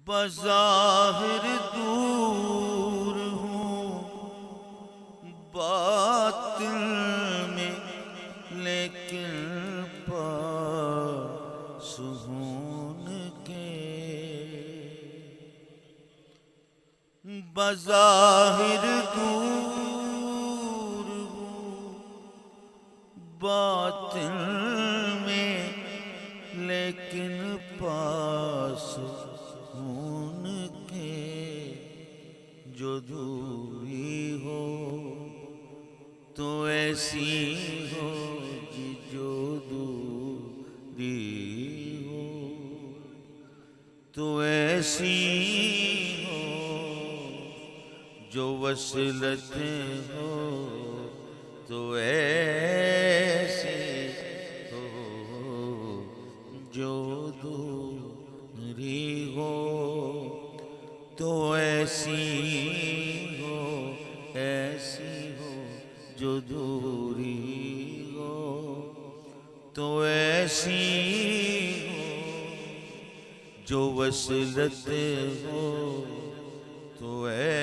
بظاہر دور ہوں باطن میں، لیکن پاس ہوں کے بظاہر دور ہوں باطن میں، لیکن پاس ان کے جو دوری ہو تو ایسی ہو کہ جو دوری ہو تو ایسی ہو، جو وصلت ہو تو ایسی ہو، جو دوری ہو تو ایسی ہو، ایسی ہو، جو دوری ہو تو ایسی ہو، جو وصلت ہو تو ایسی